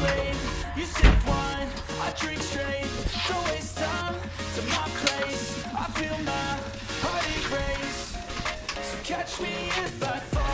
late. You sip wine, I drink straight. Don't waste time to my place. I feel my heart erase. So catch me if I fall.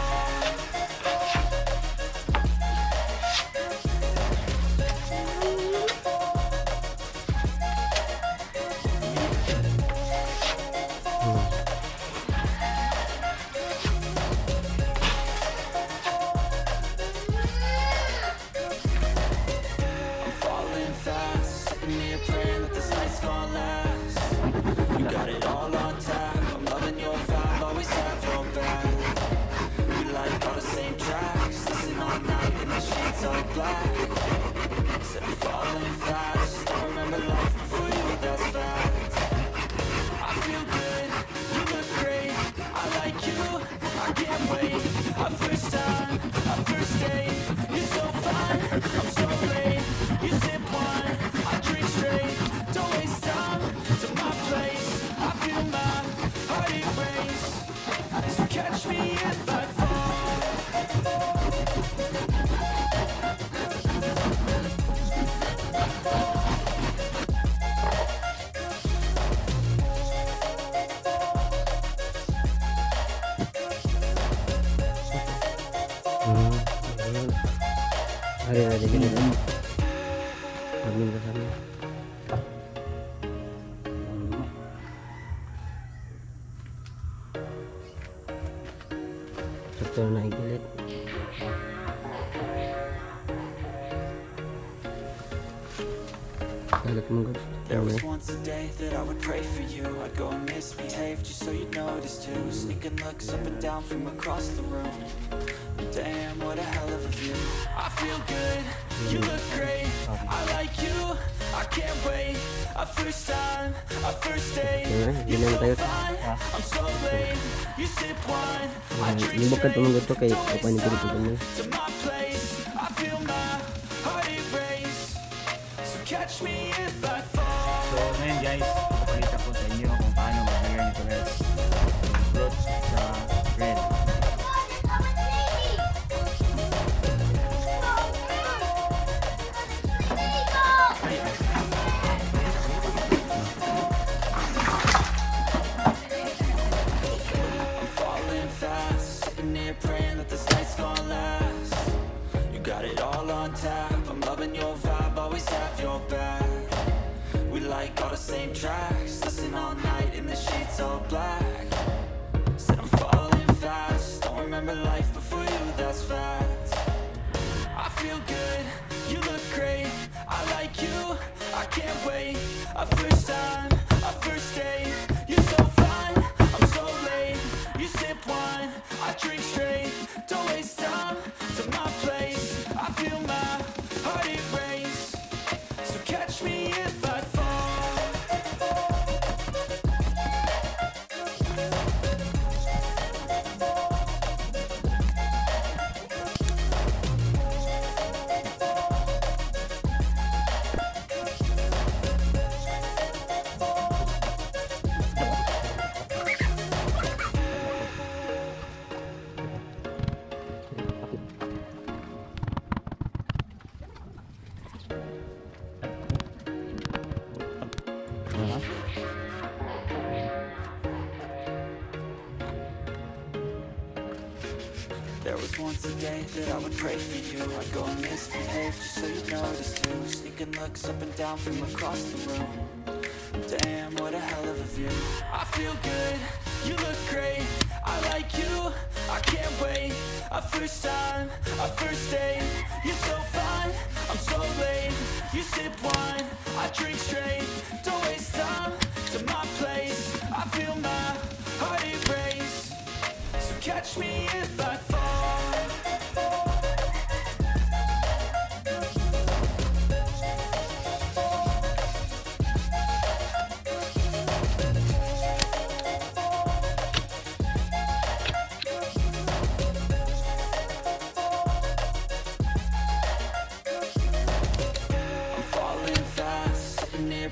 Catch me if I Ada gini kan. Amin ke sana. Betul naik gilet. There was once a day that I would pray for you. I'd go and misbehave just so you'd notice too. Sneaking looks up and down from across the room. Damn, what a hell of a view. I feel good, you look great. I like you, I can't wait. A first time, a first date. You're so fine, I'm so late. You sip wine, I drink straight. Don't waste time to my place. I feel my heart erase. So catch me if I fall. So ngayon guys, papakita ko sa inyo kung paano maglagay nito guys yung fruits sa bread. I'm falling fast, sitting here praying that this night's gonna last. You got it all on tap, I'm loving your vibe, always have your back. We like all the same tracks, listen all night in the sheets all black. Said I'm falling fast, don't remember life before you, that's fact. I feel good, you look great, I like you, I can't wait. A first time, a first date, you're so fine, I'm so late. You sip wine, I drink straight. Don't waste time to my place. I feel my heart erase. So catch me if I fall. There was once a day that I would pray for you. I'd go and misbehave just so you'd notice too. Sneaking looks up and down from across the room. Damn, what a hell of a view. I feel good, you look great, I like you, I can't wait. A first time, a first date, you're so fine, I'm so late. You sip wine, I drink straight. Don't waste time to my place. I feel my heart erase. So catch me if I fall.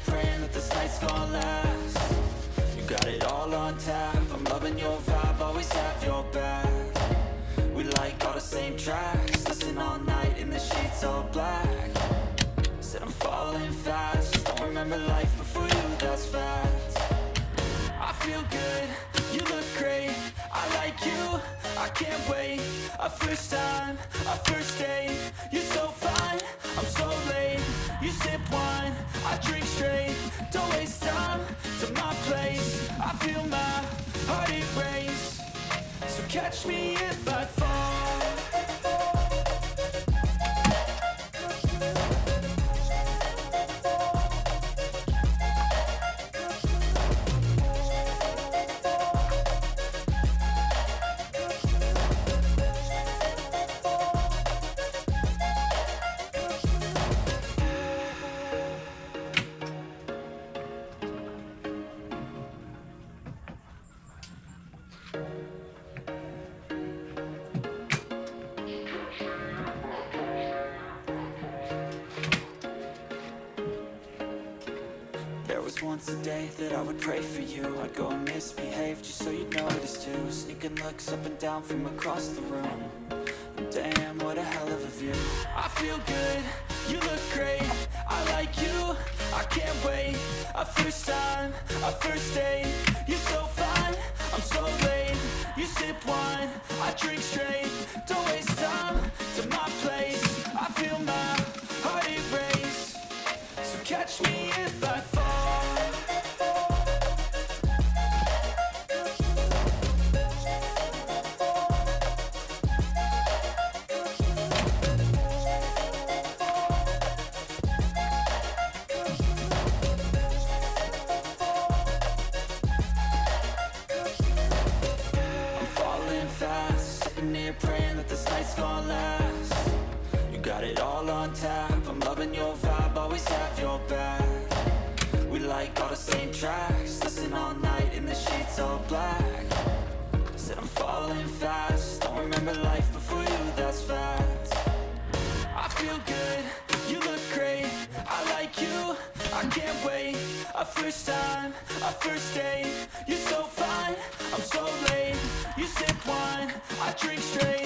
Praying that this night's gonna last. You got it all on tap, I'm loving your vibe, always have your back. We like all the same tracks, listen all night in the sheets all black. Said I'm falling fast. Don't remember life before you, that's fact. I feel good, you look great. I like you, I can't wait. A first time, a first date. You're so fine, I'm so late. You sip wine, I drink straight. Don't waste time to my place. I feel my heart erase. So catch me if I fall. There was once a day that I would pray for you. I'd go and misbehave just so you'd notice too. Sneaking looks up and down from across the room. And damn, what a hell of a view. I feel good, you look great. I like you, I can't wait. A first time, a first date. You're so fine, I'm so late. You sip wine, I drink straight. Don't waste time to my place. I feel my heart erase. So catch me if I fall. Sitting here praying that this night's gonna last. You got it all on tap. I'm loving your vibe, always have your back. We like all the same tracks. Listen all night in the sheets all black. Said I'm falling fast. Don't remember life before you, that's fact. I feel good, you look great. I like you, I can't wait. A first time, a first date. You're so fine, I'm so late. You sip wine, I drink straight.